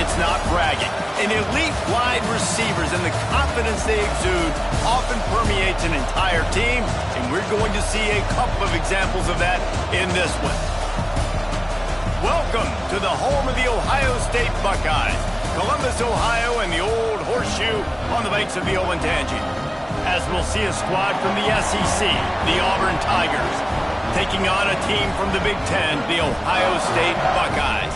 It's not bragging. An elite wide receivers and the confidence they exude often permeates an entire team, and we're going to see a couple of examples of that in this one. Welcome to the home of the Ohio State Buckeyes, Columbus, Ohio, and the old horseshoe on the banks of the Olentangy. As we'll see a squad from the SEC, the Auburn Tigers, taking on a team from the Big Ten, the Ohio State Buckeyes.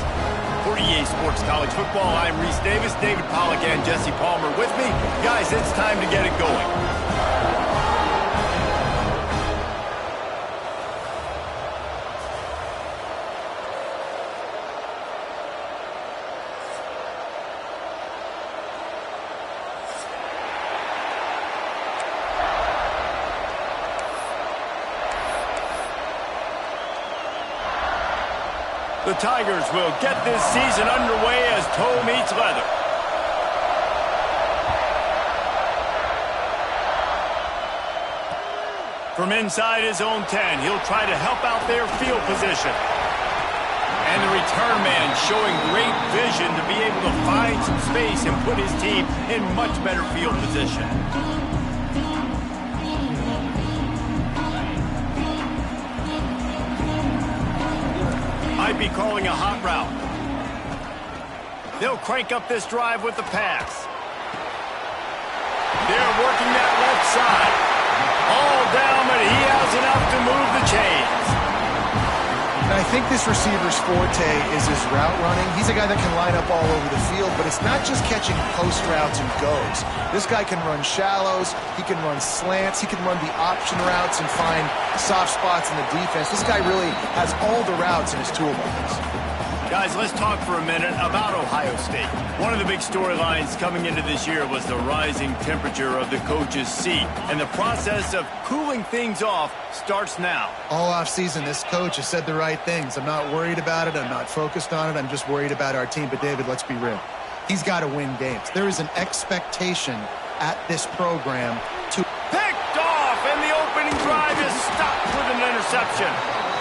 For EA Sports College Football, I'm Reese Davis, David Pollack, and Jesse Palmer with me. Guys, it's time to get it going. The Tigers will get this season underway as toe meets leather. From inside his own 10, he'll try to help out their field position. And the return man showing great vision to be able to find some space and put his team in much better field position. Might be calling a hot route. They'll crank up this drive with the pass. They're working that left side. All down, but he has enough to move the chains. I think this receiver's forte is his route running. He's a guy that can line up all over the field, but it's not just catching post routes and goes. This guy can run shallows, he can run slants, he can run the option routes and find soft spots in the defense. This guy really has all the routes in his toolbox. Guys, let's talk for a minute about Ohio State. One of the big storylines coming into this year was the rising temperature of the coach's seat, and the process of cooling things off starts now. All offseason, this coach has said the right things. I'm not worried about it. I'm not focused on it. I'm just worried about our team. But, David, let's be real. He's got to win games. There is an expectation at this program to... Picked off, and the opening drive is stopped with an interception.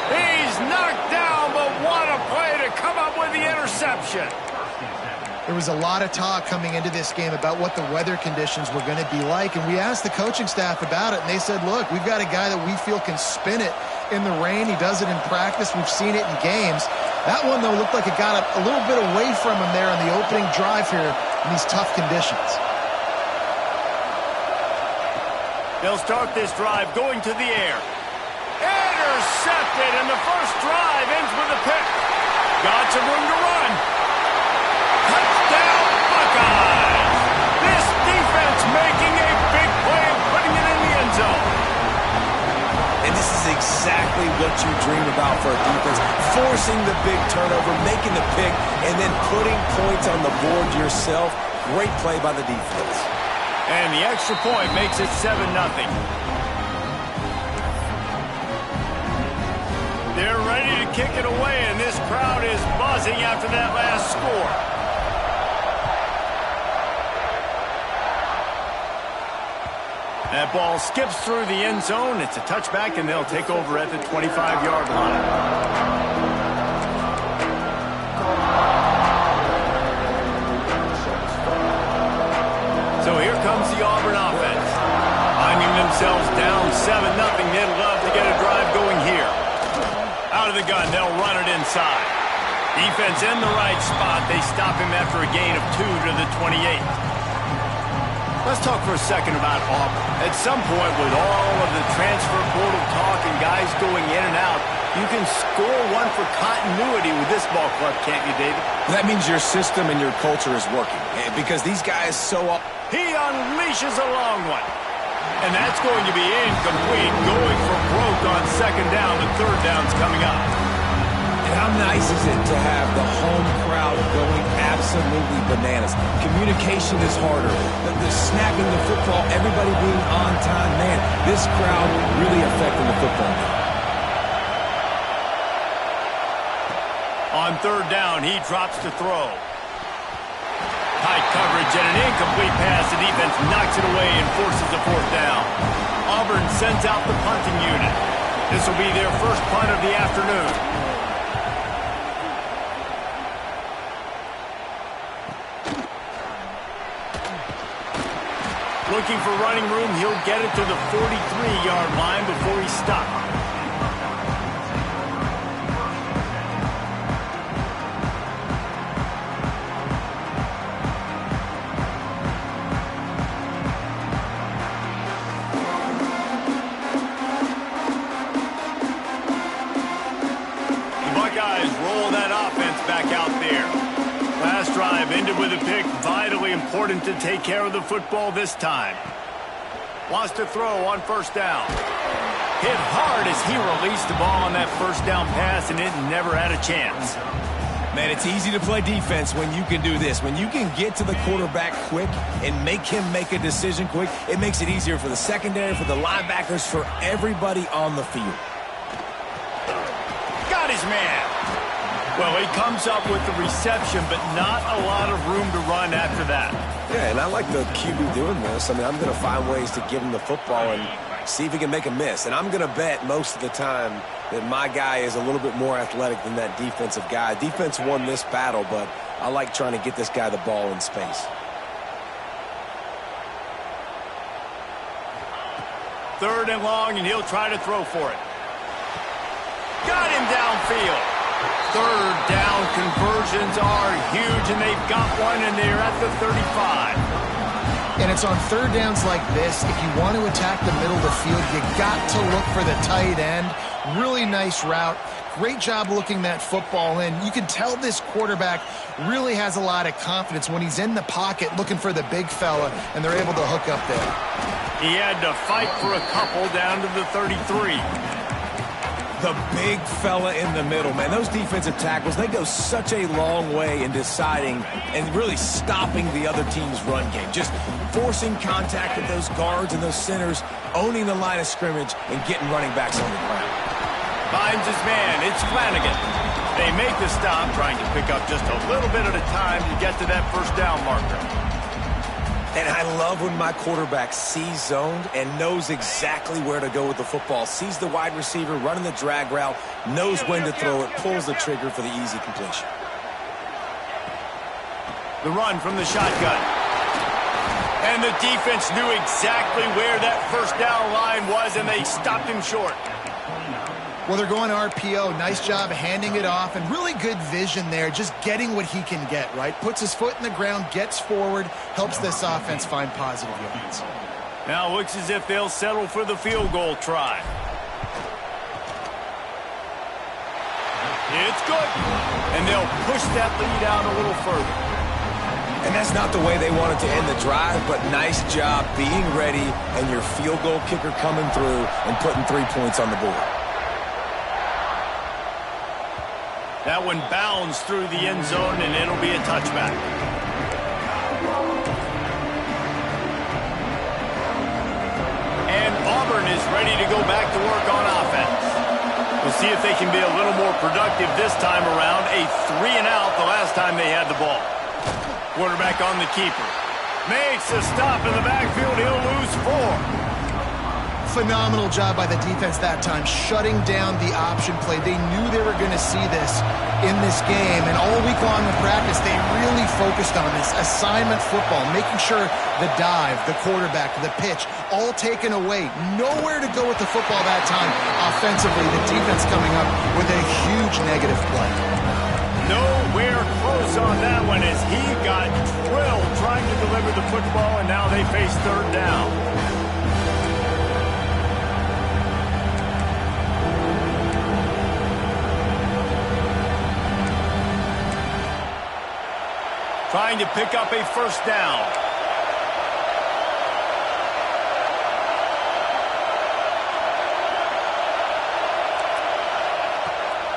He's knocked down, but what a play to come up with the interception. There was a lot of talk coming into this game about what the weather conditions were going to be like, and we asked the coaching staff about it, and they said, look, we've got a guy that we feel can spin it in the rain. He does it in practice. We've seen it in games. That one, though, looked like it got a little bit away from him there on the opening drive here in these tough conditions. They'll start this drive going to the air. Intercepted, and the first drive ends with a pick. Got some room to run. Touchdown, Buckeyes! This defense making a big play and putting it in the end zone. And this is exactly what you dream about for a defense. Forcing the big turnover, making the pick, and then putting points on the board yourself. Great play by the defense. And the extra point makes it 7-0. They're ready to kick it away, and this crowd is buzzing after that last score. That ball skips through the end zone. It's a touchback, and they'll take over at the 25-yard line. So here comes the Auburn offense. Finding themselves down 7-0, they'd love to get a drive going here. Out of the gun, they'll run it inside. Defense in the right spot. They stop him after a gain of 2 to the 28. Let's talk for a second about Auburn. At some point, with all of the transfer portal talk and guys going in and out, you can score one for continuity with this ball club, can't you, David? That means your system and your culture is working. Because these guys so up. He unleashes a long one. And that's going to be incomplete, going for broke on second down. The third down's coming up. And how nice is it to have the home crowd going absolutely bananas? Communication is harder. The snapping the football, everybody being on time. Man, this crowd really affecting the football game. On third down, he drops to throw. Tight coverage and an incomplete pass. The defense knocks it away and forces the fourth down. Auburn sends out the punting unit. This will be their first punt of the afternoon. Looking for running room, he'll get it to the 43-yard line before he stops. Drive ended with a pick. Vitally important to take care of the football this time. Wants to throw on first down. Hit hard as he released the ball on that first down pass, and it never had a chance. Man, it's easy to play defense when you can do this. When you can get to the quarterback quick and make him make a decision quick, it makes it easier for the secondary, for the linebackers, for everybody on the field. Got his man. Well, he comes up with the reception, but not a lot of room to run after that. Yeah, and I like the QB doing this. I mean, I'm going to find ways to give him the football and see if he can make a miss. And I'm going to bet most of the time that my guy is a little bit more athletic than that defensive guy. Defense won this battle, but I like trying to get this guy the ball in space. Third and long, and he'll try to throw for it. Got him downfield. Third down conversions are huge, and they've got one, and they're at the 35. And it's on third downs like this, if you want to attack the middle of the field, you got to look for the tight end. Really nice route. Great job looking that football in. You can tell this quarterback really has a lot of confidence when he's in the pocket looking for the big fella, and they're able to hook up there. He had to fight for a couple down to the 33. The big fella in the middle, man. Those defensive tackles, they go such a long way in deciding and really stopping the other team's run game. Just forcing contact with those guards and those centers, owning the line of scrimmage, and getting running backs on the ground. Finds his man. It's Flanagan. They make the stop, trying to pick up just a little bit at a time to get to that first down marker. And I love when my quarterback sees zoned and knows exactly where to go with the football. Sees the wide receiver running the drag route, knows when to throw it, pulls the trigger for the easy completion. The run from the shotgun. And the defense knew exactly where that first down line was, and they stopped him short. Well, they're going RPO. Nice job handing it off, and really good vision there, just getting what he can get, right? Puts his foot in the ground, gets forward, helps this offense find positive yards. Now looks as if they'll settle for the field goal try. It's good. And they'll push that lead out a little further. And that's not the way they wanted to end the drive, but nice job being ready and your field goal kicker coming through and putting 3 points on the board. That one bounds through the end zone, and it'll be a touchback. And Auburn is ready to go back to work on offense. We'll see if they can be a little more productive this time around. A 3-and-out the last time they had the ball. Quarterback on the keeper. Makes a stop in the backfield. He'll lose 4. Phenomenal job by the defense that time, shutting down the option play. They knew they were going to see this in this game, and all week long in practice, they really focused on this assignment football, making sure the dive, the quarterback, the pitch, all taken away. Nowhere to go with the football that time. Offensively, the defense coming up with a huge negative play. Nowhere close on that one as he got drilled trying to deliver the football, and now they face third down. Trying to pick up a first down.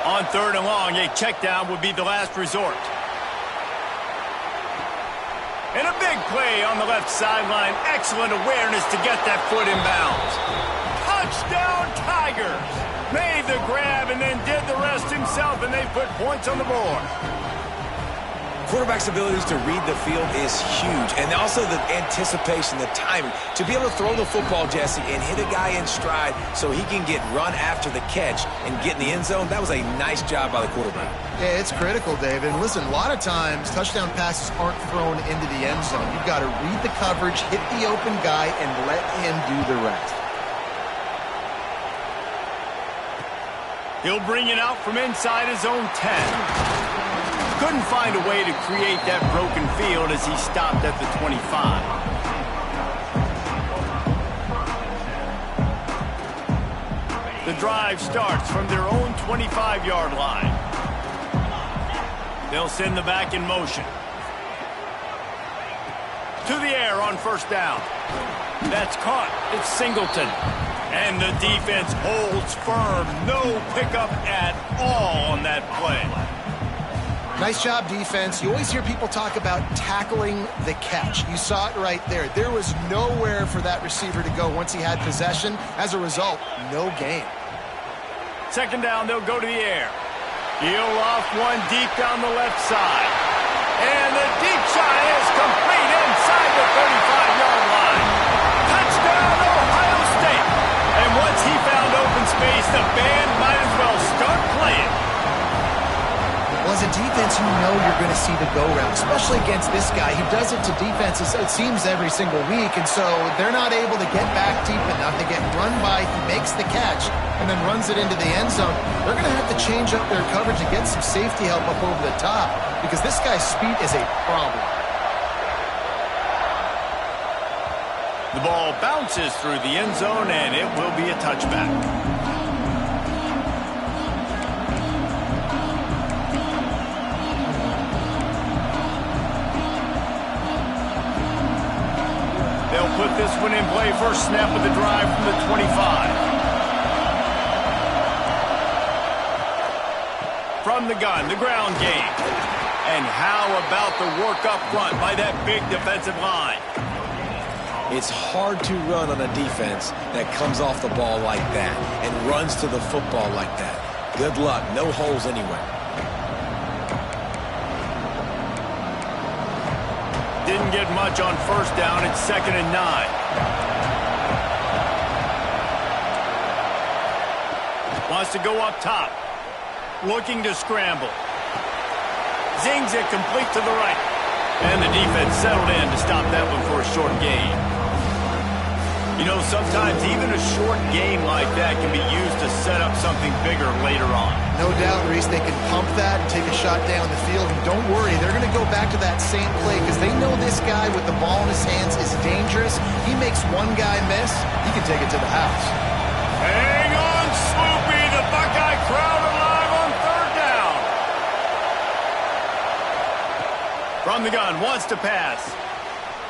On third and long, a check down would be the last resort. And a big play on the left sideline. Excellent awareness to get that foot in bounds. Touchdown, Tigers! Made the grab and then did the rest himself, and they put points on the board. Quarterback's abilities to read the field is huge, and also the anticipation, the timing. To be able to throw the football, Jesse, and hit a guy in stride so he can get run after the catch and get in the end zone, that was a nice job by the quarterback. Yeah, it's critical, David. And listen, a lot of times touchdown passes aren't thrown into the end zone. You've got to read the coverage, hit the open guy, and let him do the rest. He'll bring it out from inside his own 10. Couldn't find a way to create that broken field as he stopped at the 25. The drive starts from their own 25-yard line. They'll send the back in motion. To the air on first down. That's caught. It's Singleton. And the defense holds firm. No pickup at all on that play. Nice job, defense. You always hear people talk about tackling the catch. You saw it right there. There was nowhere for that receiver to go once he had possession. As a result, no gain. Second down, they'll go to the air. He'll off one deep down the left side. And the deep shot is complete inside the 35-yard line. Touchdown, Ohio State. And once he found open space, the band might as well start playing. Well, as a defense, you know you're going to see the go route, especially against this guy. He does it to defenses, it seems, every single week, and so they're not able to get back deep enough. They get run by, he makes the catch, and then runs it into the end zone. They're going to have to change up their coverage and get some safety help up over the top because this guy's speed is a problem. The ball bounces through the end zone, and it will be a touchback. They'll put this one in play. First snap of the drive from the 25. From the gun, the ground game. And how about the work up front by that big defensive line? It's hard to run on a defense that comes off the ball like that and runs to the football like that. Good luck. No holes anywhere. Didn't get much on first down. It's 2nd and 9. Wants to go up top. Looking to scramble. Zings it complete to the right. And the defense settled in to stop that one for a short gain. You know, sometimes even a short game like that can be used to set up something bigger later on. No doubt, Reese, they can pump that and take a shot down the field. And don't worry, they're going to go back to that same play because they know this guy with the ball in his hands is dangerous. He makes one guy miss, he can take it to the house. Hang on, Sloopy. The Buckeye crowd alive on third down. From the gun, wants to pass.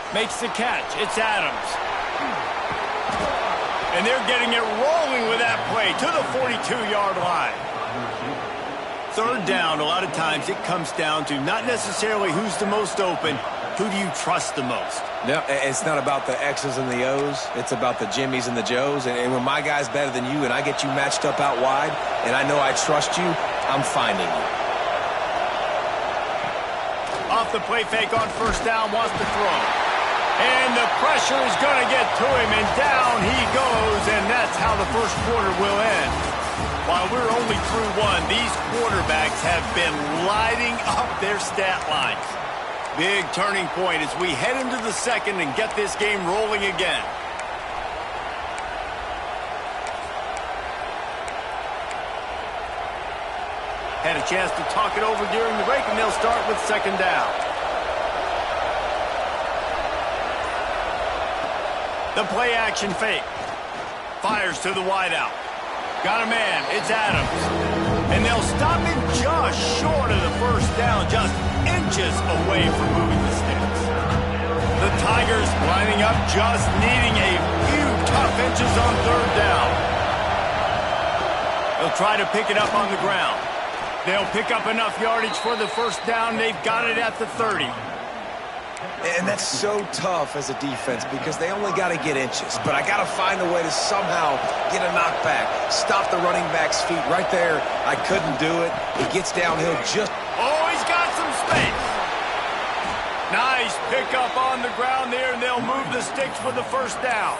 Makes the catch. It's Adams. And they're getting it rolling with that play to the 42-yard line. Third down, a lot of times it comes down to not necessarily who's the most open, who do you trust the most? No, it's not about the X's and the O's. It's about the Jimmies and the Joes. And when my guy's better than you and I get you matched up out wide and I know I trust you, I'm finding you. Off the play fake on first down, wants to throw. And the pressure is going to get to him, and down he goes, and that's how the first quarter will end. While we're only through one, these quarterbacks have been lighting up their stat lines. Big turning point as we head into the second and get this game rolling again. Had a chance to talk it over during the break, and they'll start with second down. The play action fake. Fires to the wideout. Got a man. It's Adams. And they'll stop it just short of the first down, just inches away from moving the sticks. The Tigers lining up, just needing a few tough inches on third down. They'll try to pick it up on the ground. They'll pick up enough yardage for the first down. They've got it at the 30. And that's so tough as a defense because they only got to get inches. But I got to find a way to somehow get a knockback, stop the running back's feet right there. I couldn't do it. He gets downhill just... Oh, he's got some space. Nice pickup on the ground there, and they'll move the sticks for the first down.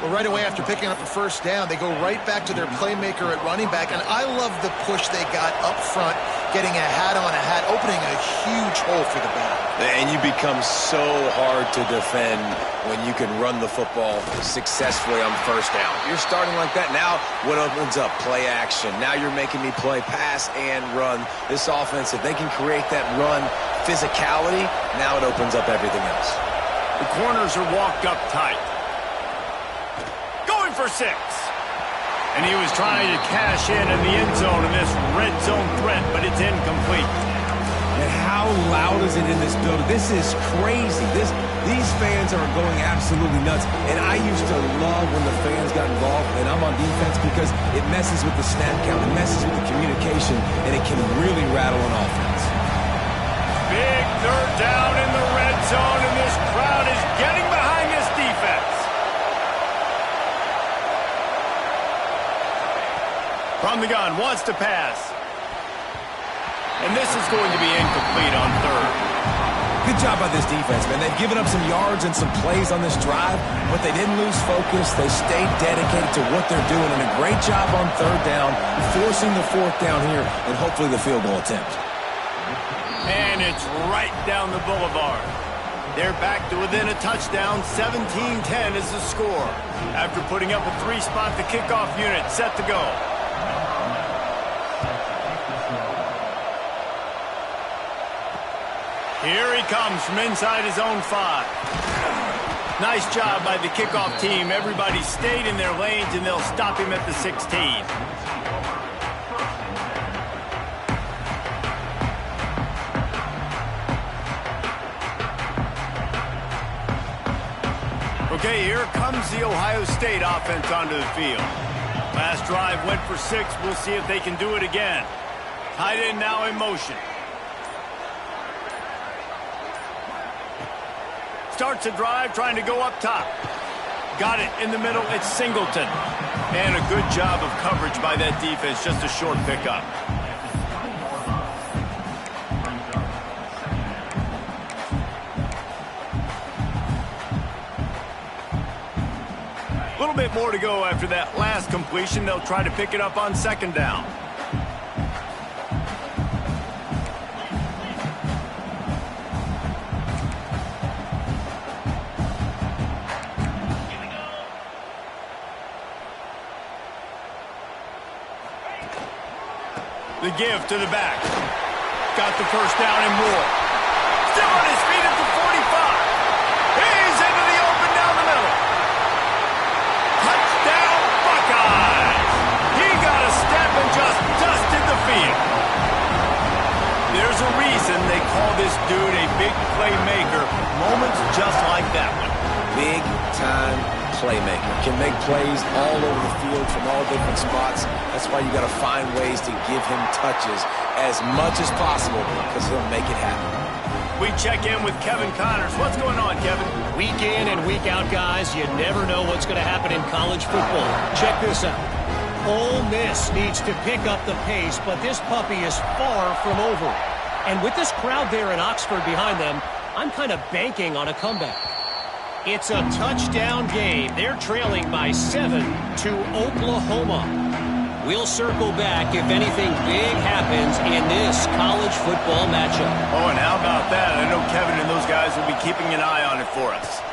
Well, right away after picking up the first down, they go right back to their playmaker at running back, and I love the push they got up front, getting a hat on a hat, opening a huge hole for the back. And you become so hard to defend when you can run the football successfully on first down. You're starting like that. Now what opens up? Play action. Now you're making me play pass and run. This offense, if they can create that run physicality, now it opens up everything else. The corners are walked up tight. Going for 6. And he was trying to cash in the end zone in this red zone threat, but it's incomplete. And how loud is it in this building? This is crazy. These fans are going absolutely nuts. And I used to love when the fans got involved, and I'm on defense, because it messes with the snap count, it messes with the communication, and it can really rattle an offense. Big third down in the red zone, and this crowd is getting behind this defense. From the gun, wants to pass. And this is going to be incomplete on third. Good job by this defense, man. They've given up some yards and some plays on this drive, but they didn't lose focus. They stayed dedicated to what they're doing, and a great job on third down, forcing the fourth down here, and hopefully the field goal attempt. And it's right down the boulevard. They're back to within a touchdown. 17-10 is the score. After putting up a 3-spot, the kickoff unit set to go. Here he comes from inside his own 5. Nice job by the kickoff team. Everybody stayed in their lanes, and they'll stop him at the 16. Okay, here comes the Ohio State offense onto the field. Last drive went for 6. We'll see if they can do it again. Tight end now in motion. Starts a drive trying to go up top. Got it in the middle. It's Singleton. And a good job of coverage by that defense. Just a short pickup. A little bit more to go after that last completion. They'll try to pick it up on second down. The give to the back. Got the first down and more. Still on his feet at the 45. He's into the open down the middle. Touchdown, Buckeyes. He got a step and just dusted the field. There's a reason they call this dude a big playmaker. Moments just like that one. Big time playmaker. Can make plays all over the field from all different spots. That's why you got to find ways to give him touches as much as possible, because he'll make it happen. We check in with Kevin Connors. What's going on, Kevin? Week in and week out, guys, you never know what's going to happen in college football. Check this out. Ole Miss needs to pick up the pace, but this puppy is far from over. And with this crowd there in Oxford behind them, I'm kind of banking on a comeback. It's a touchdown game. They're trailing by 7 to Oklahoma. We'll circle back if anything big happens in this college football matchup. Oh, and how about that? I know Kevin and those guys will be keeping an eye on it for us.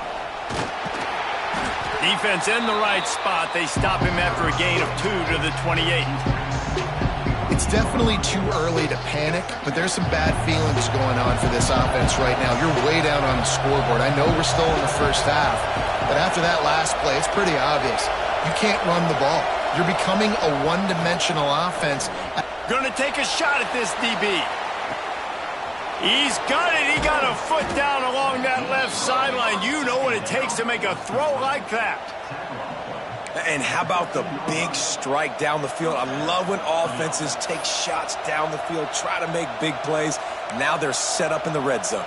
Defense in the right spot. They stop him after a gain of 2 to the 28. It's definitely too early to panic, but there's some bad feelings going on for this offense right now. You're way down on the scoreboard. I know we're still in the first half, but after that last play, it's pretty obvious. You can't run the ball. You're becoming a one-dimensional offense. Gonna take a shot at this DB. He's got it. He got a foot down along that left sideline. You know what it takes to make a throw like that. And how about the big strike down the field? I love when offenses take shots down the field, try to make big plays. Now they're set up in the red zone.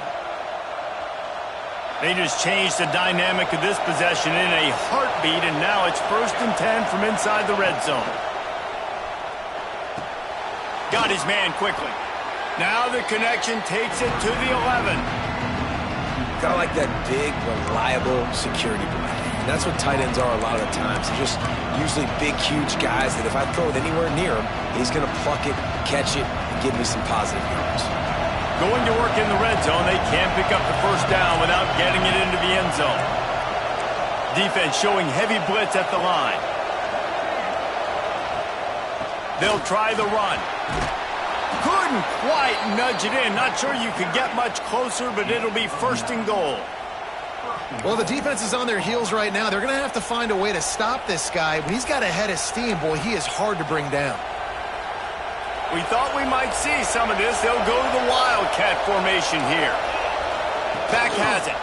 They just changed the dynamic of this possession in a heartbeat, and now it's 1st and 10 from inside the red zone. Got his man quickly. Now the connection takes it to the 11. Kind of like that big, reliable security blanket. And that's what tight ends are a lot of the times. They're just usually big, huge guys that if I throw it anywhere near him, he's going to pluck it, catch it, and give me some positive yards. Going to work in the red zone, they can't pick up the first down without getting it into the end zone. Defense showing heavy blitz at the line. They'll try the run. Couldn't quite nudge it in. Not sure you could get much closer, but it'll be first and goal. Well, the defense is on their heels right now. They're going to have to find a way to stop this guy. When he's got a head of steam, boy, he is hard to bring down. We thought we might see some of this. They'll go to the Wildcat formation here. Back has it.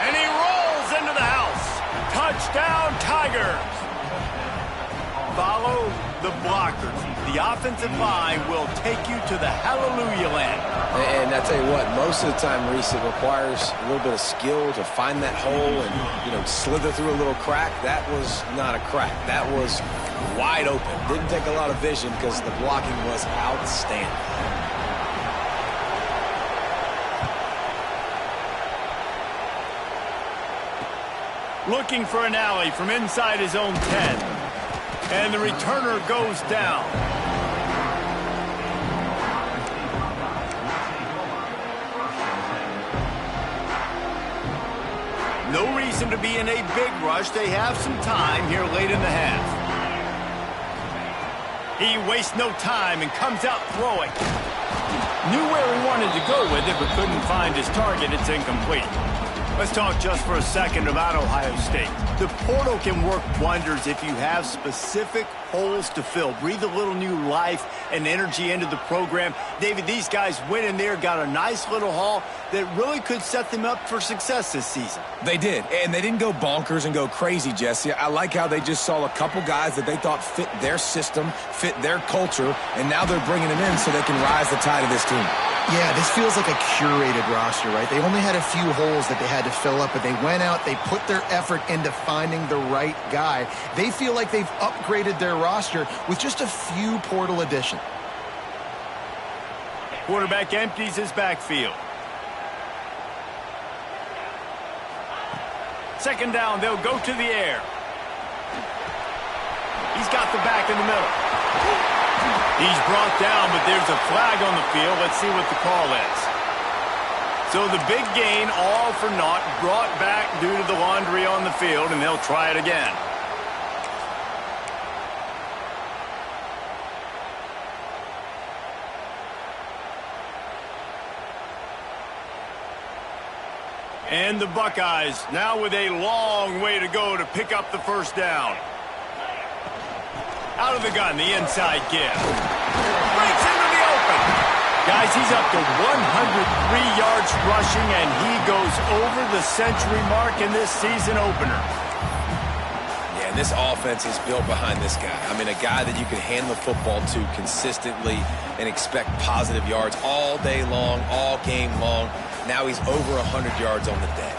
And he rolls into the house. Touchdown, Tigers. Follow the blockers. The offensive line will take you to the hallelujah land. And I tell you what, most of the time, Reese, it requires a little bit of skill to find that hole and, slither through a little crack. That was not a crack. That was wide open. Didn't take a lot of vision because the blocking was outstanding. Looking for an alley from inside his own 10. And the returner goes down. No reason to be in a big rush. They have some time here late in the half. He wastes no time and comes out throwing. Knew where he wanted to go with it, but couldn't find his target. It's incomplete. Let's talk just for a second about Ohio State. The portal can work wonders if you have specific holes to fill. Breathe a little new life and energy into the program. David, these guys went in there, got a nice little haul that really could set them up for success this season. They did, and they didn't go bonkers and go crazy, Jesse. I like how they just saw a couple guys that they thought fit their system, fit their culture, and now they're bringing them in so they can rise the tide of this team. Yeah, this feels like a curated roster, right? They only had a few holes that they had to fill up, but they went out, they put their effort into finding the right guy. They feel like they've upgraded their roster with just a few portal additions. Quarterback empties his backfield. Second down, they'll go to the air. He's got the back in the middle. He's brought down, but there's a flag on the field. Let's see what the call is. So the big gain, all for naught, brought back due to the laundry on the field, and they'll try it again. And the Buckeyes now with a long way to go to pick up the first down. Out of the gun, the inside give. Breaks into the open. Guys, he's up to 103 yards rushing, and he goes over the century mark in this season opener. Yeah, and this offense is built behind this guy. I mean, a guy that you can hand the football to consistently and expect positive yards all day long, all game long. Now he's over 100 yards on the day.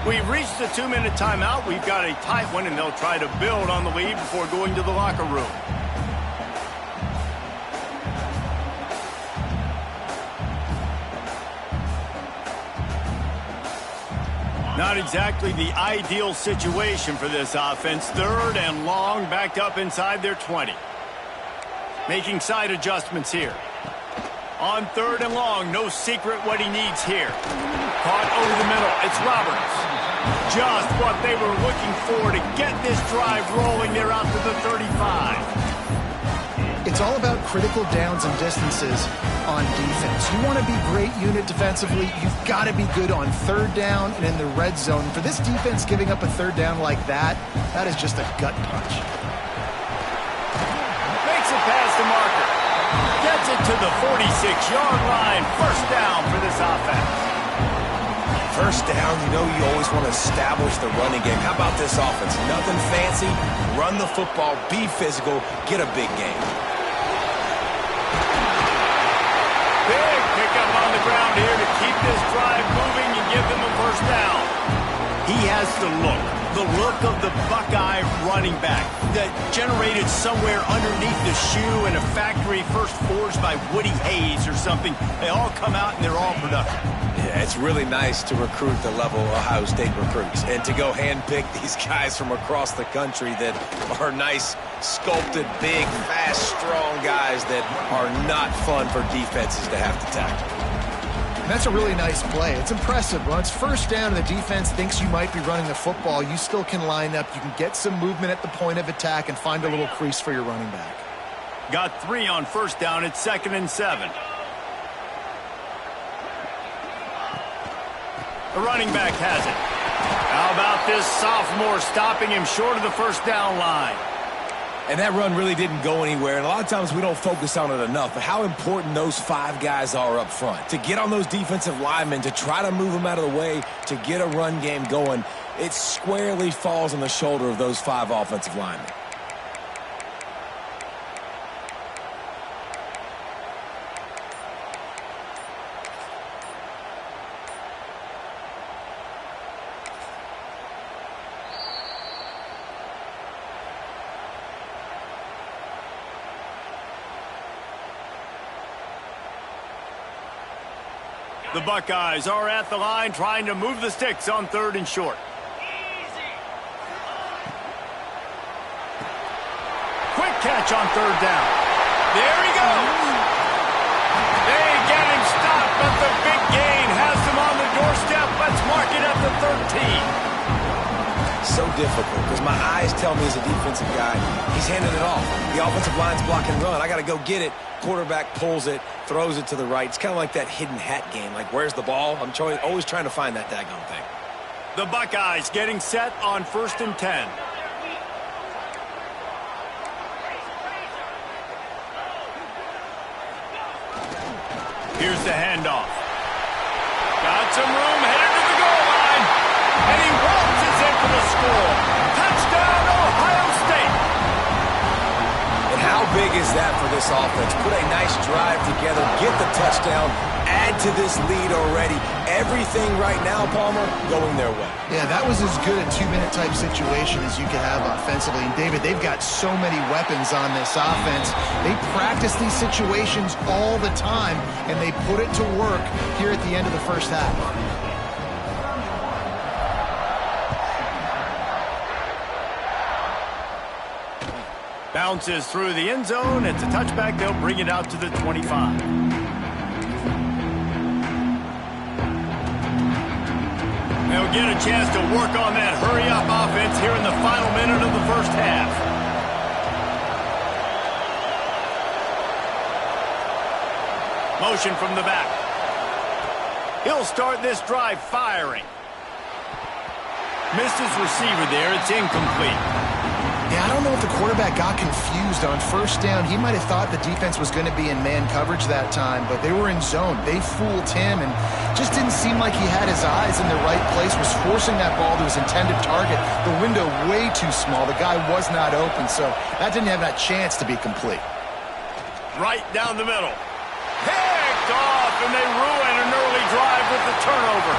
We've reached the 2-minute timeout. We've got a tight one, and they'll try to build on the lead before going to the locker room. Not exactly the ideal situation for this offense. Third and long, backed up inside their 20. Making side adjustments here. On third and long, no secret what he needs here. Caught over the middle. It's Roberts. Just what they were looking for to get this drive rolling. They're out to the 35. It's all about critical downs and distances on defense. You want to be great unit defensively, you've got to be good on third down and in the red zone. For this defense giving up a third down like that, that is just a gut punch. Makes it past the marker. Gets it to the 46-yard line. First down for this offense. First down, you always want to establish the running game. How about this offense? Nothing fancy. Run the football, be physical, get a big game. Big pickup on the ground here to keep this drive moving and give them a first down. He has to look the look of the Buckeye running back that generated somewhere underneath the shoe in a factory first forged by Woody Hayes or something. They all come out and they're all productive. Yeah, it's really nice to recruit the level Ohio State recruits and to go handpick these guys from across the country that are nice, sculpted, big, fast, strong guys that are not fun for defenses to have to tackle. That's a really nice play. It's impressive. When it's first down and the defense thinks you might be running the football, you still can line up. You can get some movement at the point of attack and find a little crease for your running back. Got 3 on first down. It's 2nd and 7. The running back has it. How about this sophomore stopping him short of the first down line? And that run really didn't go anywhere, and a lot of times we don't focus on it enough, but how important those 5 guys are up front. To get on those defensive linemen, to try to move them out of the way, to get a run game going, it squarely falls on the shoulder of those 5 offensive linemen. The Buckeyes are at the line trying to move the sticks on 3rd and short. Quick catch on 3rd down. There he goes. They get him stopped, but the big gain has him on the doorstep. Let's mark it at the 13. So difficult because my eyes tell me as a defensive guy, he's handing it off. The offensive line's block and run. I got to go get it. Quarterback pulls it, throws it to the right. It's kind of like that hidden hat game. Like, where's the ball? I'm always trying to find that daggone thing. The Buckeyes getting set on 1st and 10. Here's the handoff. Got some room, headed to the goal line. And he waltzes in for the score. Touchdown, Ohio State. And how big is that for this offense? Put a nice drive together, get the touchdown, add to this lead already. Everything right now, Palmer, going their way. Yeah, that was as good a 2-minute type situation as you could have offensively. And, David, they've got so many weapons on this offense. They practice these situations all the time, and they put it to work here at the end of the first half. Bounces through the end zone. It's a touchback. They'll bring it out to the 25. They'll get a chance to work on that hurry-up offense here in the final minute of the first half. Motion from the back. He'll start this drive firing. Missed his receiver there. It's incomplete. Yeah, I don't know if the quarterback got confused on first down. He might have thought the defense was going to be in man coverage that time, but they were in zone. They fooled him and just didn't seem like he had his eyes in the right place, was forcing that ball to his intended target. The window way too small. The guy was not open, so that didn't have that chance to be complete. Right down the middle. Picked off, and they ruin an early drive with the turnover.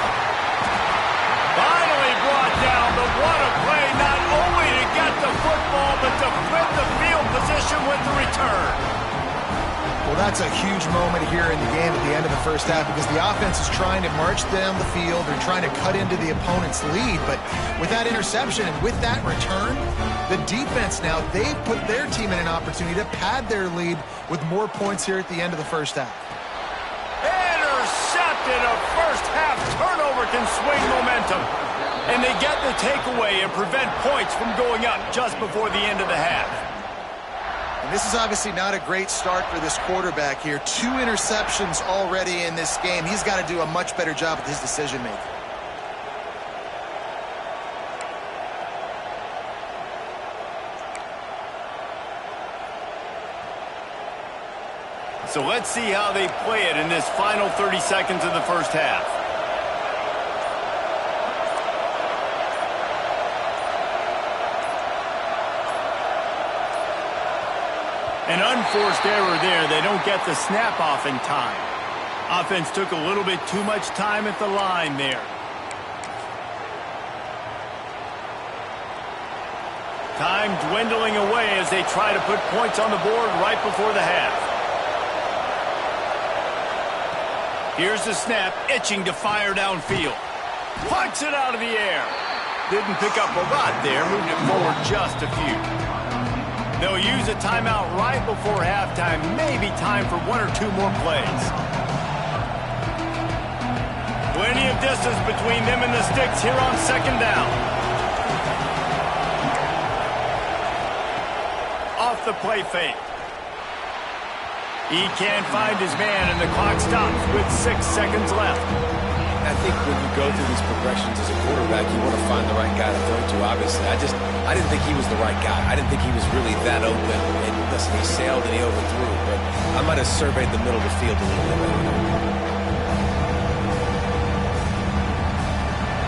Finally brought down, but what a play, not only to get the football, but to flip the field position with the return. Well, that's a huge moment here in the game at the end of the first half because the offense is trying to march down the field. They're trying to cut into the opponent's lead, but with that interception and with that return, the defense now, they put their team in an opportunity to pad their lead with more points here at the end of the first half. Intercepted. A first half turnover can swing momentum. And they get the takeaway and prevent points from going up just before the end of the half. And this is obviously not a great start for this quarterback here. 2 interceptions already in this game. He's got to do a much better job with his decision-making. So let's see how they play it in this final 30 seconds of the first half. An unforced error there. They don't get the snap off in time. Offense took a little bit too much time at the line there. Time dwindling away as they try to put points on the board right before the half. Here's the snap, itching to fire downfield. Punts it out of the air. Didn't pick up a lot there, moved it forward just a few. They'll use a timeout right before halftime, maybe time for one or two more plays. Plenty of distance between them and the sticks here on second down. Off the play fake. He can't find his man, and the clock stops with 6 seconds left. I think when you go through these progressions as a quarterback, you want to find the right guy to throw to, obviously. I didn't think he was the right guy. I didn't think he was really that open. And listen, he sailed and he overthrew, but I might have surveyed the middle of the field a little bit better.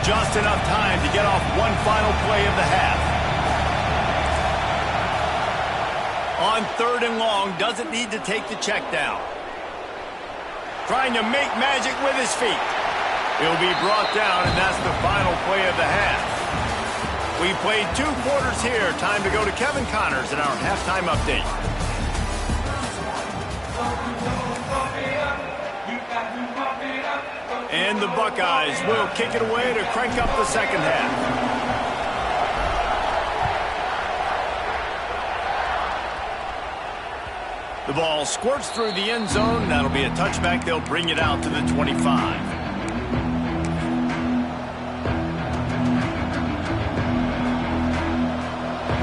Just enough time to get off one final play of the half. On 3rd and long, doesn't need to take the check down. Trying to make magic with his feet. He'll be brought down, and that's the final play of the half. We played 2 quarters here. Time to go to Kevin Connors in our halftime update. And the Buckeyes will kick it away to crank up the second half. The ball squirts through the end zone. That'll be a touchback. They'll bring it out to the 25.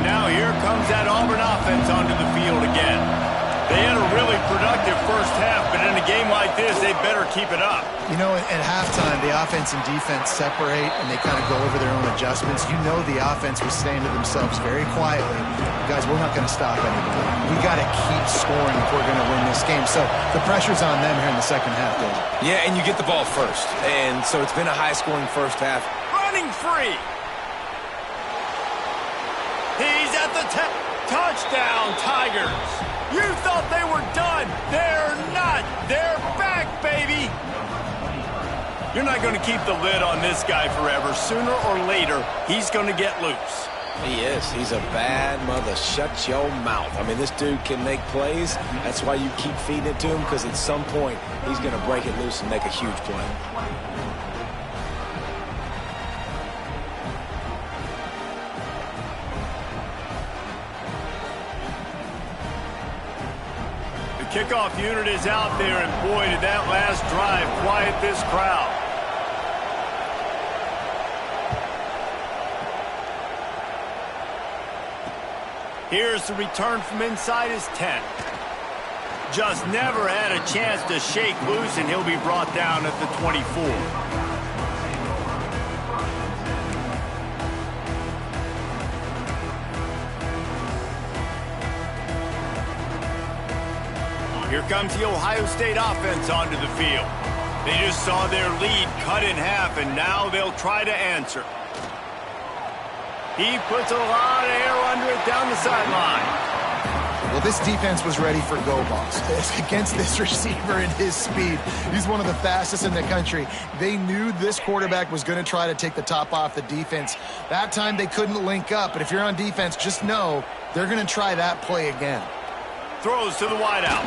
Now here comes that Auburn offense onto the field again. They had a really productive first half, but in a game like this, they better keep it up. You know, at halftime, the offense and defense separate, and they kind of go over their own adjustments. You know the offense was saying to themselves very quietly, guys, we're not going to stop anybody. We got to keep scoring if we're going to win this game. So the pressure's on them here in the second half, Dave. Yeah, and you get the ball first. And so it's been a high-scoring first half. Running free. He's at the touchdown, Tigers. You thought they were done. They're not. They're back, baby. You're not going to keep the lid on this guy forever. Sooner or later, he's going to get loose. He is. He's a bad mother. Shut your mouth. I mean, this dude can make plays. That's why you keep feeding it to him, because at some point, he's going to break it loose and make a huge play. Kickoff unit is out there, and boy, did that last drive quiet this crowd. Here's the return from inside his 10. Just never had a chance to shake loose, and he'll be brought down at the 24. Here comes the Ohio State offense onto the field. They just saw their lead cut in half, and now they'll try to answer. He puts a lot of air under it down the sideline. Well, this defense was ready for go balls. Against this receiver and his speed, he's one of the fastest in the country. They knew this quarterback was going to try to take the top off the defense. That time they couldn't link up, but if you're on defense, just know they're going to try that play again. Throws to the wideout.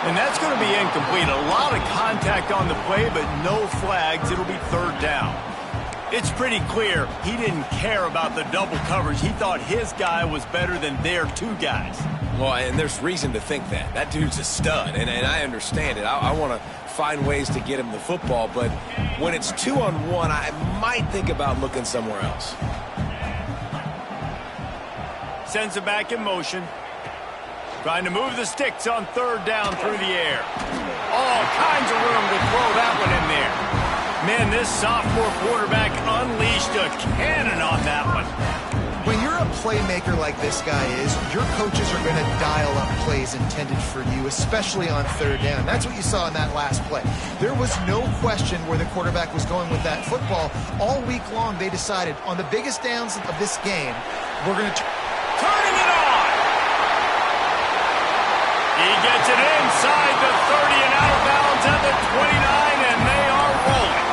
And that's going to be incomplete. A lot of contact on the play, but no flags. It'll be 3rd down. It's pretty clear he didn't care about the double coverage. He thought his guy was better than their 2 guys. Well, and there's reason to think that. That dude's a stud, and I understand it. I want to find ways to get him the football, but when it's 2-on-1, I might think about looking somewhere else. Sends it back in motion. Trying to move the sticks on 3rd down through the air. All kinds of room to throw that one in there. Man, this sophomore quarterback unleashed a cannon on that one. When you're a playmaker like this guy is, your coaches are going to dial up plays intended for you, especially on 3rd down. That's what you saw in that last play. There was no question where the quarterback was going with that football. All week long, they decided on the biggest downs of this game, we're going to... Turning it on! He gets it inside the 30 and out of bounds at the 29, and they are rolling.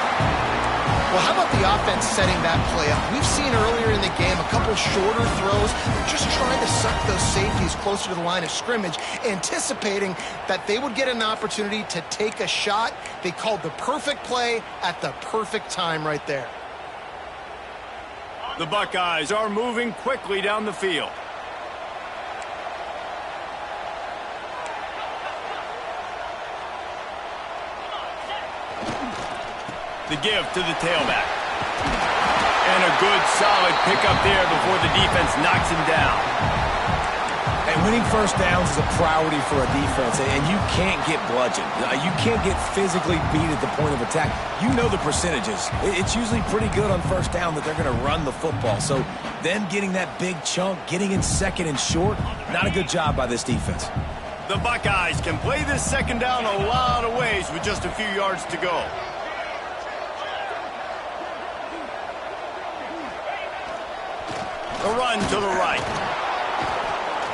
Well, how about the defense setting that play up. We've seen earlier in the game a couple shorter throws. They're just trying to suck those safeties closer to the line of scrimmage, anticipating that they would get an opportunity to take a shot. They called the perfect play at the perfect time right there. The Buckeyes are moving quickly down the field. The give to the tailback. And a good, solid pickup there before the defense knocks him down. And winning first downs is a priority for a defense, and you can't get bludgeoned. You can't get physically beat at the point of attack. You know the percentages. It's usually pretty good on first down that they're going to run the football. So them getting that big chunk, getting in second and short, not a good job by this defense. The Buckeyes can play this second down a lot of ways with just a few yards to go. A run to the right.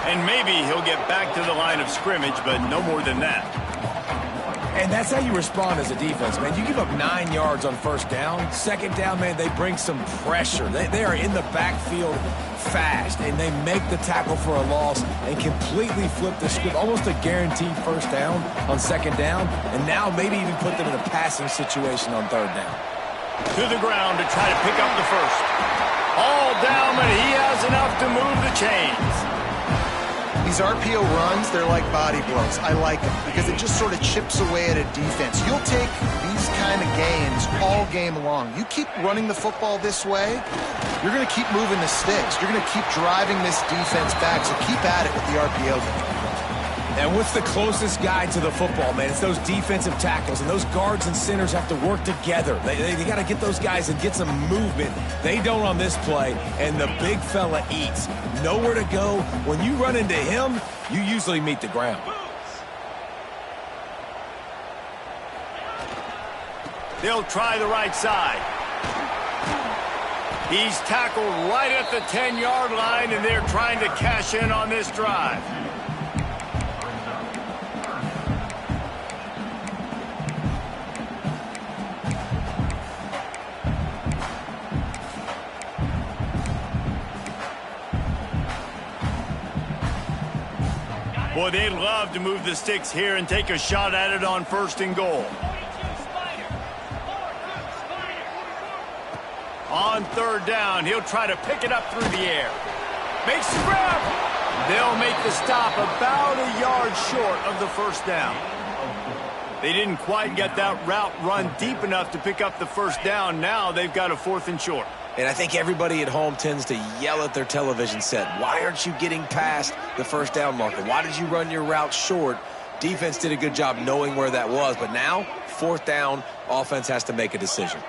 And maybe he'll get back to the line of scrimmage, but no more than that. And that's how you respond as a defense, man. You give up 9 yards on first down. Second down, man, they bring some pressure. They are in the backfield fast, and they make the tackle for a loss and completely flip the script. Almost a guaranteed first down on second down, and now maybe even put them in a passing situation on third down. To the ground to try to pick up the first. All down, but he has enough to move the chains. These RPO runs, they're like body blows. I like them because it just sort of chips away at a defense. You'll take these kind of gains all game long. You keep running the football this way, you're going to keep moving the sticks. You're going to keep driving this defense back, so keep at it with the RPO game. And what's the closest guy to the football, man? It's those defensive tackles, and those guards and centers have to work together. They got to get those guys and get some movement. They don't on this play, and the big fella eats. Nowhere to go. When you run into him, you usually meet the ground. They'll try the right side. He's tackled right at the 10-yard line, and they're trying to cash in on this drive. Boy, they'd love to move the sticks here and take a shot at it on first and goal. On third down, he'll try to pick it up through the air. Makes the grab. They'll make the stop about a yard short of the first down. They didn't quite get that route run deep enough to pick up the first down. Now they've got a 4th and short. And I think everybody at home tends to yell at their television set. Why aren't you getting past the first down marker? Why did you run your route short? Defense did a good job knowing where that was. But now, 4th down, offense has to make a decision.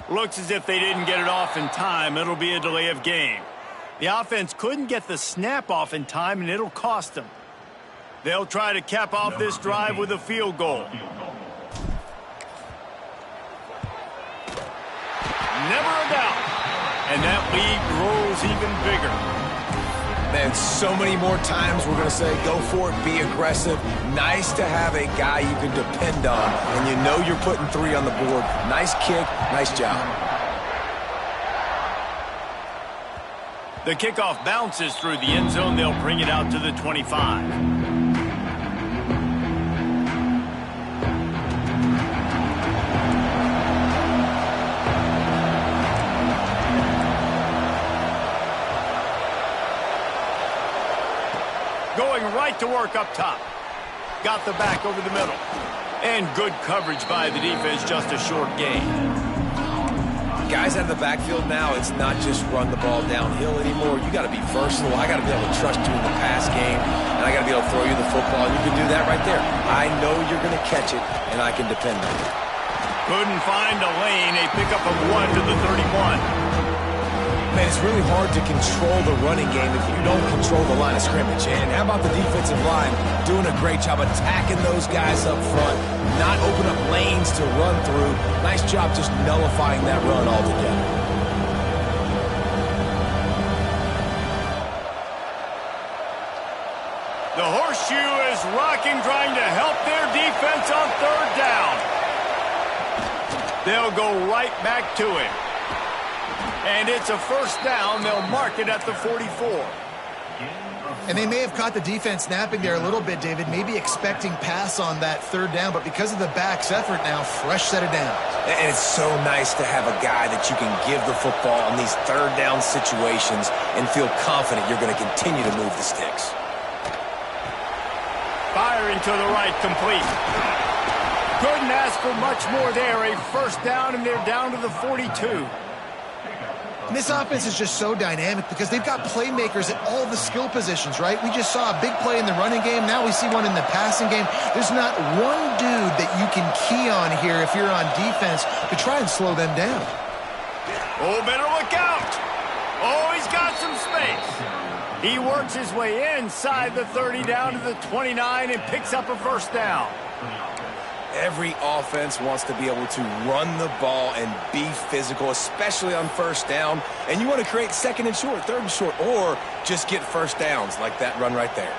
Looks as if they didn't get it off in time. It'll be a delay of game. The offense couldn't get the snap off in time, and it'll cost them. They'll try to cap off this drive with a field goal. Never a doubt. And that lead grows even bigger. Man, so many more times we're going to say, go for it, be aggressive. Nice to have a guy you can depend on, and you know you're putting 3 on the board. Nice kick, nice job. The kickoff bounces through the end zone. They'll bring it out to the 25. Going right to work up top. Got the back over the middle. And good coverage by the defense, just a short gain. Guys out of the backfield now, it's not just run the ball downhill anymore. You got to be versatile. I got to be able to trust you in the pass game, and I got to be able to throw you the football. You can do that right there. I know you're going to catch it, and I can depend on it. Couldn't find a lane. A pickup of 1 to the 31. Man, it's really hard to control the running game if you don't control the line of scrimmage. And how about the defensive line doing a great job attacking those guys up front, not open up lanes to run through. Nice job just nullifying that run altogether. horseshoe is rocking, trying to help their defense on third down. They'll go right back to it. And it's a first down. They'll mark it at the 44. And they may have caught the defense napping there a little bit, David, maybe expecting pass on that third down, but because of the back's effort now, fresh set of downs. And it's so nice to have a guy that you can give the football in these third down situations and feel confident you're going to continue to move the sticks. Firing to the right, complete. Couldn't ask for much more there. A first down, and they're down to the 42. And this offense is just so dynamic because they've got playmakers at all the skill positions, right? We just saw a big play in the running game. Now we see one in the passing game. There's not one dude that you can key on here if you're on defense to try and slow them down. Oh, better look out. Oh, he's got some space. He works his way inside the 30 down to the 29 and picks up a first down. Every offense wants to be able to run the ball and be physical, especially on first down. And you want to create second and short, third and short, or just get first downs like that run right there.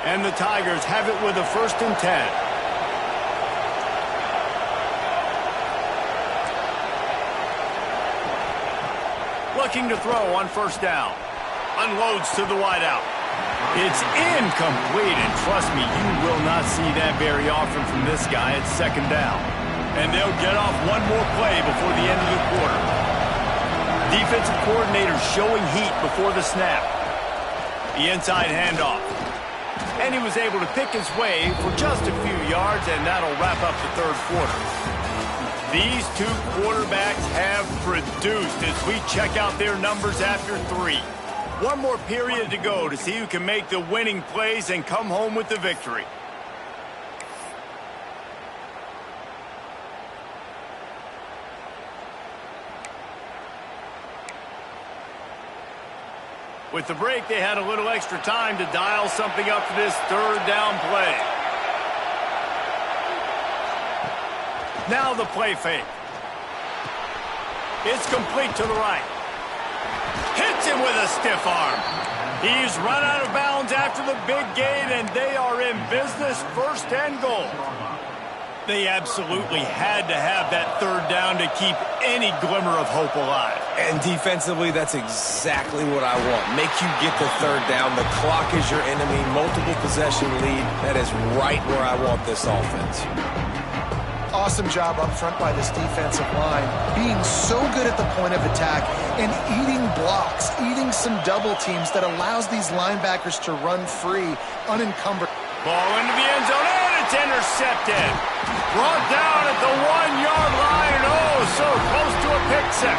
And the Tigers have it with a 1st and 10. Looking to throw on first down. Unloads to the wideout. It's incomplete, and trust me, you will not see that very often from this guy at second down. And they'll get off one more play before the end of the quarter. Defensive coordinator showing heat before the snap. The inside handoff. And he was able to pick his way for just a few yards, and that'll wrap up the third quarter. These two quarterbacks have produced as we check out their numbers after 3. One more period to go to see who can make the winning plays and come home with the victory. With the break, they had a little extra time to dial something up for this third down play. Now the play fake. It's complete to the right. Hits him with a stiff arm. He's run out of bounds after the big gain, and they are in business, 1st and goal. They absolutely had to have that third down to keep any glimmer of hope alive. And defensively, that's exactly what I want. Make you get the third down. The clock is your enemy. Multiple possession lead. That is right where I want this offense. Awesome job up front by this defensive line, being so good at the point of attack and eating blocks, eating some double teams that allows these linebackers to run free, unencumbered. Ball into the end zone, and it's intercepted. Brought down at the 1-yard line, and oh, so close to a pick six.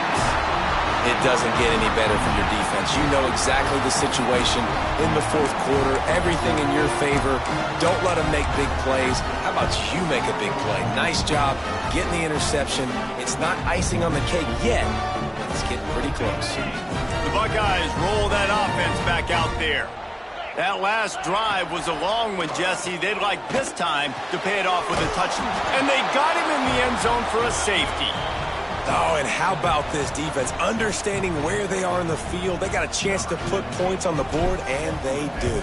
It doesn't get any better for your defense. You know exactly the situation in the fourth quarter. Everything in your favor. Don't let them make big plays. How about you make a big play? Nice job getting the interception. It's not icing on the cake yet, but it's getting pretty close. The Buckeyes roll that offense back out there. That last drive was a long one, Jesse. They'd like this time to pay it off with a touchdown. And they got him in the end zone for a safety. Oh, and how about this defense? Understanding where they are in the field. They got a chance to put points on the board, and they do.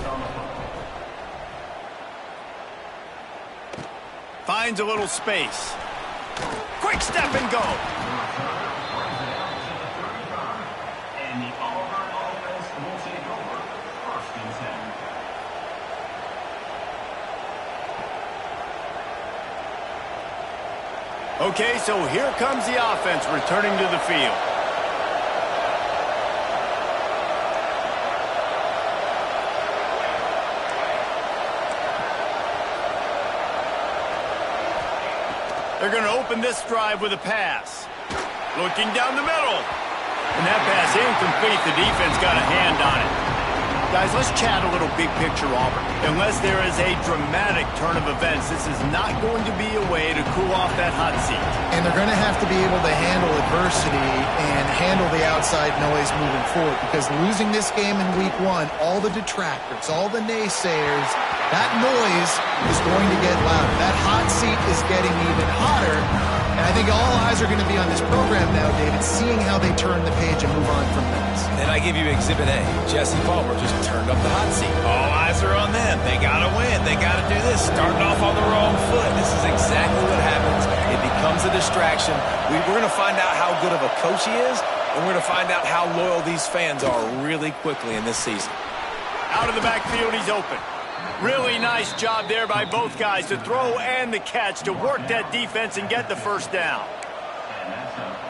Finds a little space. Quick step and go. And the Auburn offense will take over 1st and 10. Okay, so here comes the offense returning to the field. They're going to open this drive with a pass. Looking down the middle. And that pass incomplete. The defense got a hand on it. Guys, let's chat a little big picture, Auburn. Unless there is a dramatic turn of events, this is not going to be a way to cool off that hot seat. And they're going to have to be able to handle adversity and handle the outside noise moving forward, because losing this game in week 1, all the detractors, all the naysayers, that noise is going to get louder. That hot seat is getting even hotter, And I think all eyes are going to be on this program now, David, seeing how they turn the page and move on from this. And I give you Exhibit A. Jesse Palmer just turned up the hot seat. All eyes are on them. They got to win. They got to do this. Starting off on the wrong foot. This is exactly what happens. It becomes a distraction. We're going to find out how good of a coach he is, and we're going to find out how loyal these fans are really quickly in this season. Out of the backfield, he's open. Really nice job there by both guys to throw and the catch to work that defense and get the first down.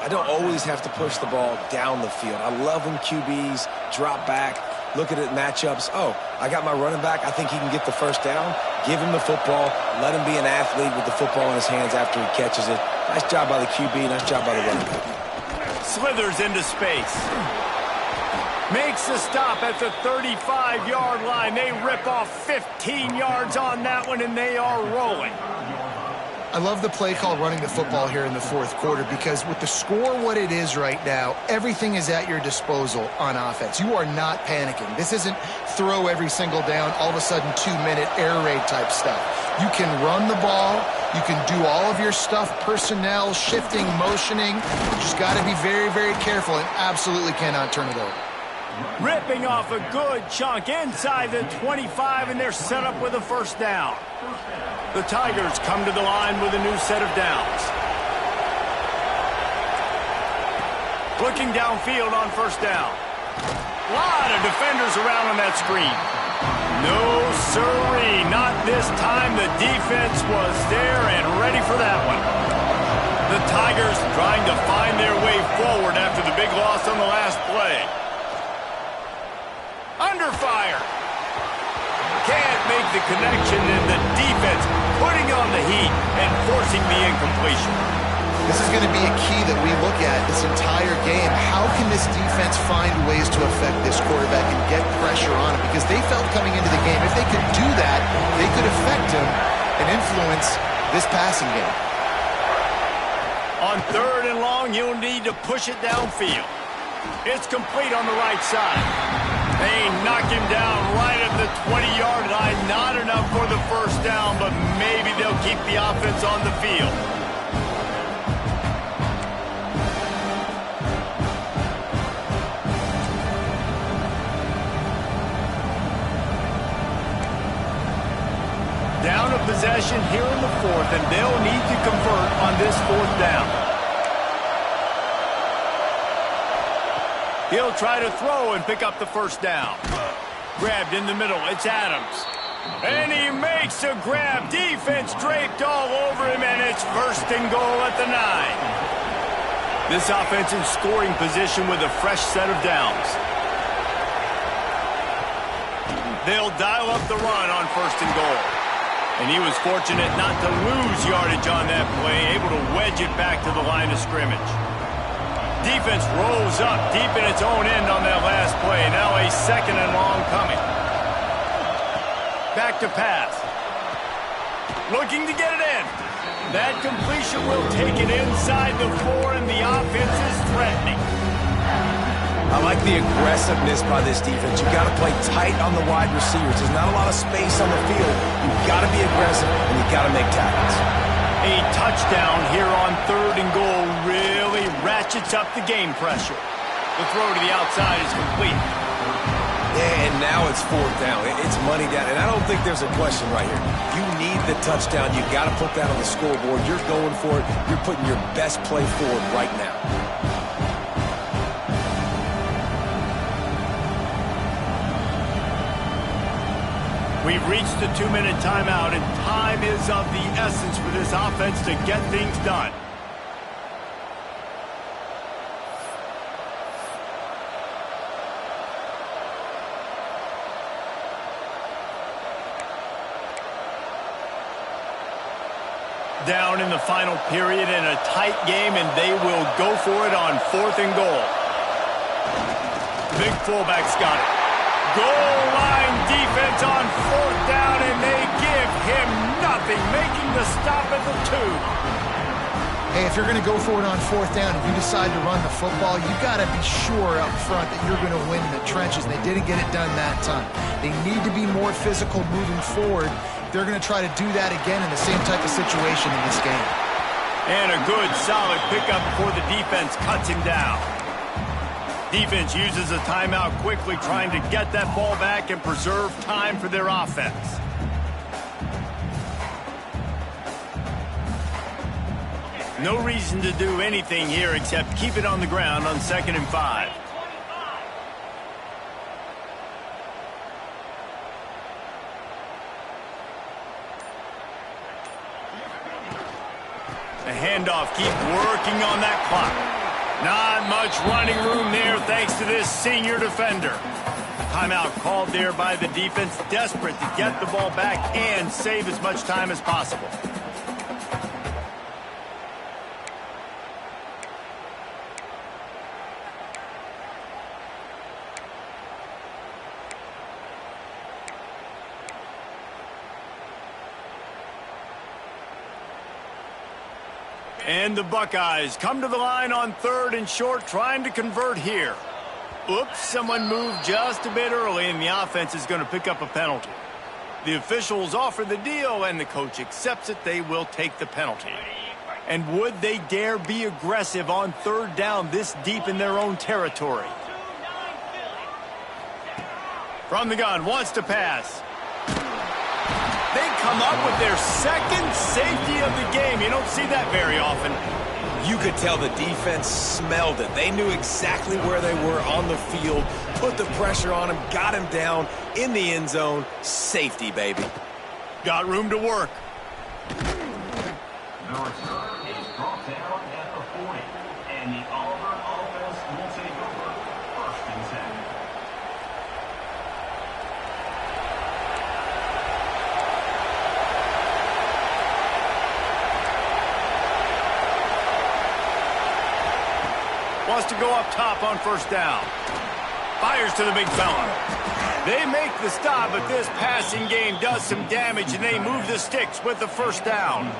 I don't always have to push the ball down the field. I love when QBs drop back, look at it matchups. Oh, I got my running back. I think he can get the first down. Give him the football. Let him be an athlete with the football in his hands after he catches it. Nice job by the QB. Nice job by the running back. Slithers into space. Makes the stop at the 35-yard line. They rip off 15 yards on that one, and they are rolling. I love the play call running the football here in the fourth quarter because with the score what it is right now, everything is at your disposal on offense. You are not panicking. This isn't throw every single down, all of a sudden 2-minute air raid type stuff. You can run the ball. You can do all of your stuff, personnel, shifting, motioning. You just got to be very, very careful and absolutely cannot turn it over. Ripping off a good chunk inside the 25, and they're set up with a first down. The Tigers come to the line with a new set of downs. Looking downfield on first down. A lot of defenders around on that screen. No siree, not this time. The defense was there and ready for that one. The Tigers trying to find their way forward after the big loss on the last play. Under fire. Can't make the connection, and the defense putting on the heat and forcing the incompletion. This is going to be a key that we look at this entire game. How can this defense find ways to affect this quarterback and get pressure on him? Because they felt coming into the game, if they could do that, they could affect him and influence this passing game. On 3rd and long, you'll need to push it downfield. It's complete on the right side. They knock him down right at the 20-yard line. Not enough for the first down, but maybe they'll keep the offense on the field. Down a possession here in the 4th, and they'll need to convert on this 4th down. He'll try to throw and pick up the first down. Grabbed in the middle. It's Adams. And he makes a grab. Defense draped all over him, and it's 1st and goal at the 9. This offense in scoring position with a fresh set of downs. They'll dial up the run on 1st and goal. And he was fortunate not to lose yardage on that play, able to wedge it back to the line of scrimmage. Defense rolls up deep in its own end on that last play. Now a 2nd and long coming. Back to pass. Looking to get it in. That completion will take it inside the 4, and the offense is threatening. I like the aggressiveness by this defense. You've got to play tight on the wide receivers. There's not a lot of space on the field. You've got to be aggressive, and you've got to make tackles. A touchdown here on 3rd and goal really ratchets up the game pressure. The throw to the outside is complete. Yeah, and now it's 4th down. It's money down, and I don't think there's a question right here. You need the touchdown. You've got to put that on the scoreboard. You're going for it. You're putting your best play forward right now. We've reached the 2-minute timeout, and time is of the essence for this offense to get things done. Down in the final period in a tight game, and they will go for it on 4th and goal. Big fullback's got it. Goal line defense on 4th down, and they give him nothing, making the stop at the 2. Hey, if you're going to go for it on 4th down, if you decide to run the football, you've got to be sure up front that you're going to win in the trenches, and they didn't get it done that time. They need to be more physical moving forward. They're going to try to do that again in the same type of situation in this game. And a good, solid pickup before the defense cuts him down. Defense uses a timeout quickly, trying to get that ball back and preserve time for their offense. No reason to do anything here except keep it on the ground on 2nd and 5. The handoff, keep working on that clock. Not much running room there thanks to this senior defender. Timeout called there by the defense, desperate to get the ball back and save as much time as possible. And the Buckeyes come to the line on 3rd and short, trying to convert here. Oops, someone moved just a bit early, and the offense is going to pick up a penalty. The officials offer the deal, and the coach accepts it. They will take the penalty. And would they dare be aggressive on 3rd down this deep in their own territory? From the gun, wants to pass. They come up with their 2nd safety of the game. You don't see that very often. You could tell the defense smelled it. They knew exactly where they were on the field, put the pressure on him, got him down in the end zone. Safety, baby. Got room to work. The return is brought down at the 40. And the Auburn offense will take over 1st and 10. Wants to go up top on 1st down. Fires to the big fella. They make the stop, but this passing game does some damage, and they move the sticks with the 1st down.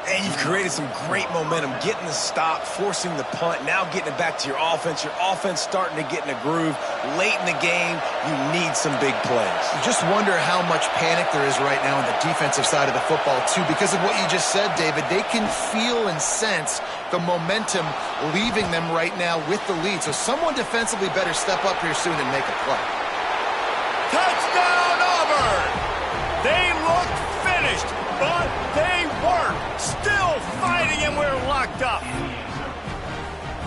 And you've created some great momentum, getting the stop, forcing the punt, now getting it back to your offense. Your offense starting to get in a groove. Late in the game, you need some big plays. You just wonder how much panic there is right now on the defensive side of the football, too, because of what you just said, David. They can feel and sense the momentum leaving them right now with the lead. So someone defensively better step up here soon and make a play. Touchdown, Auburn! They look finished, but they weren't. Still fighting, and we're locked up.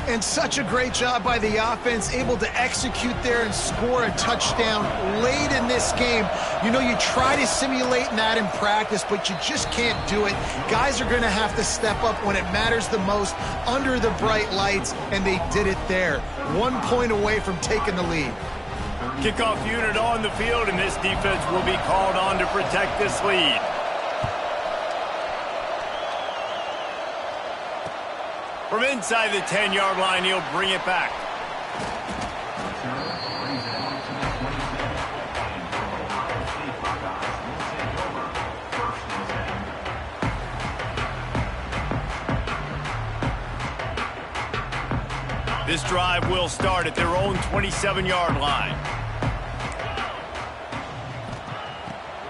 And such a great job by the offense, able to execute there and score a touchdown late in this game. You know, you try to simulate that in practice, but you just can't do it. Guys are going to have to step up when it matters the most under the bright lights, and they did it there. 1 point away from taking the lead. Kickoff unit on the field, and this defense will be called on to protect this lead. From inside the 10-yard line, he'll bring it back. This drive will start at their own 27-yard line.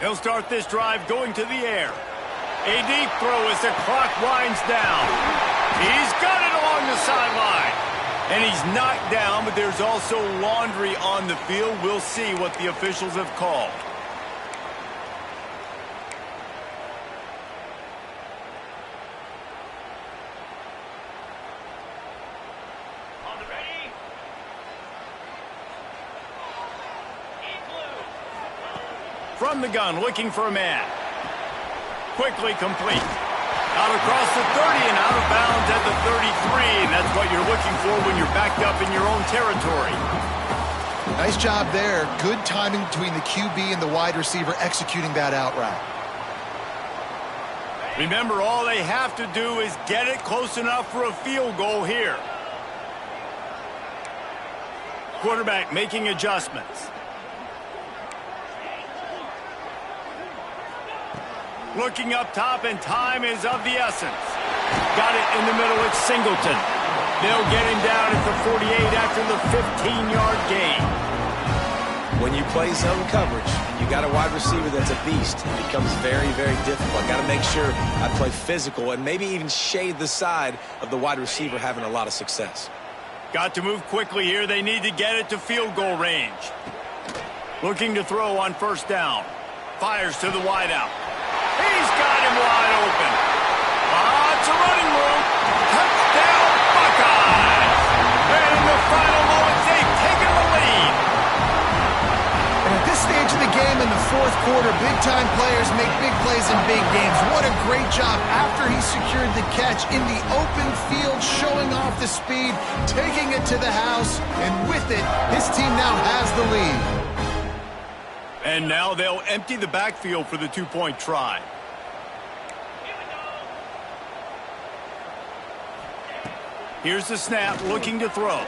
They'll start this drive going to the air. A deep throw as the clock winds down. He's got it along the sideline. And he's knocked down, but there's also laundry on the field. We'll see what the officials have called. From the gun, looking for a man. Quickly complete. Out across the 30 and out of bounds at the 33. And that's what you're looking for when you're backed up in your own territory. Nice job there. Good timing between the QB and the wide receiver executing that out route. Remember, all they have to do is get it close enough for a field goal here. Quarterback making adjustments. Looking up top, and time is of the essence. Got it in the middle, it's Singleton. They'll get him down at the 48 after the 15-yard gain. When you play zone coverage and you got a wide receiver that's a beast, it becomes very, very difficult. Got to make sure I play physical and maybe even shade the side of the wide receiver having a lot of success. Got to move quickly here. They need to get it to field goal range. Looking to throw on first down. Fires to the wideout. He's got him wide open. Lots of running room. Touchdown, Buckeyes! And in the final moments, they've taken the lead. And at this stage of the game in the fourth quarter, big-time players make big plays in big games. What a great job after he secured the catch in the open field, showing off the speed, taking it to the house, and with it, his team now has the lead. And now they'll empty the backfield for the two-point try. Here's the snap, looking to throw.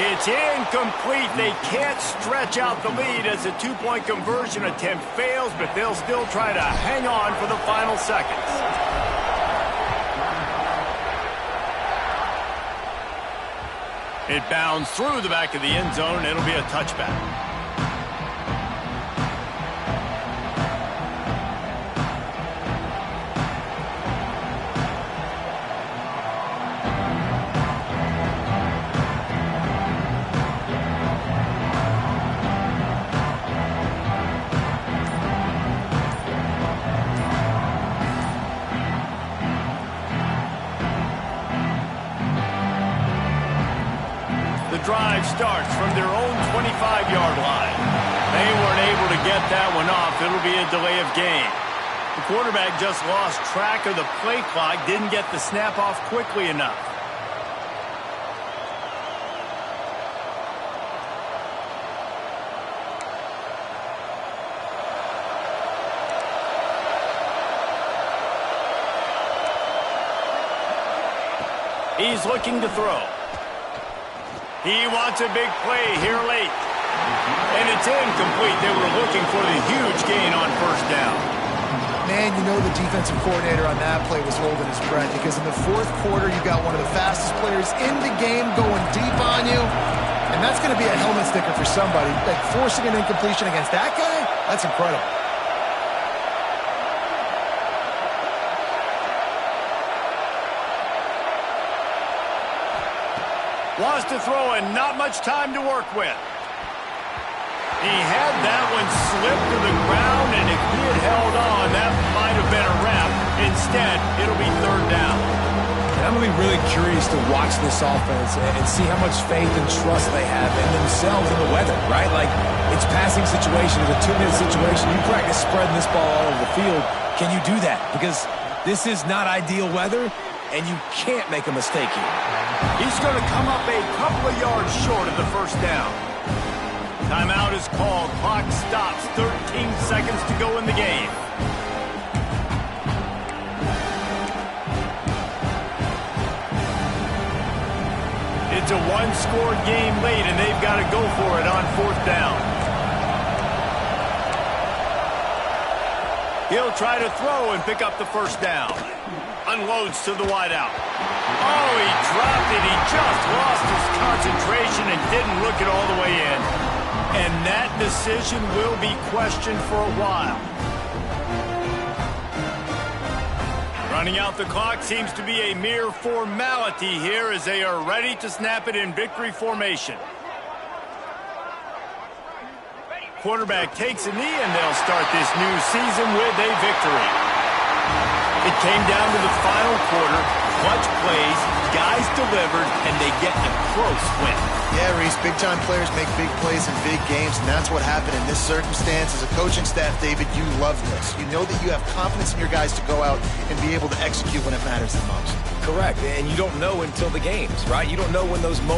It's incomplete. They can't stretch out the lead as the two-point conversion attempt fails, but they'll still try to hang on for the final seconds. It bounds through the back of the end zone, and it'll be a touchback. Drive starts from their own 25-yard line. They weren't able to get that one off. It'll be a delay of game. The quarterback just lost track of the play clock, didn't get the snap off quickly enough. He's looking to throw. He wants a big play here late. And it's incomplete. They were looking for the huge gain on first down. Man, you know the defensive coordinator on that play was holding his breath, because in the fourth quarter, you got one of the fastest players in the game going deep on you. And that's going to be a helmet sticker for somebody. Like forcing an incompletion against that guy, that's incredible. Wants to throw and not much time to work with. He had that one slip to the ground, and if he had held on, that might have been a wrap. Instead, it'll be third down. And I'm going to be really curious to watch this offense and see how much faith and trust they have in themselves and the weather, right? Like, it's passing situation, it's a 2-minute situation. You practice spreading this ball all over the field. Can you do that? Because this is not ideal weather, and you can't make a mistake here. He's going to come up a couple of yards short of the first down. Timeout is called. Clock stops. 13 seconds to go in the game. It's a one-score game late, and they've got to go for it on fourth down. He'll try to throw and pick up the first down. Unloads to the wideout. Oh, he dropped it. He just lost his concentration and didn't look it all the way in. And that decision will be questioned for a while. Running out the clock seems to be a mere formality here as they are ready to snap it in victory formation. Quarterback takes a knee, and they'll start this new season with a victory. It came down to the final quarter. Clutch plays, guys delivered, and they get a close win. Yeah, Reese, big-time players make big plays in big games, and that's what happened in this circumstance. As a coaching staff, David, you love this. You know that you have confidence in your guys to go out and be able to execute when it matters the most. Correct, and you don't know until the games, right? You don't know when those moments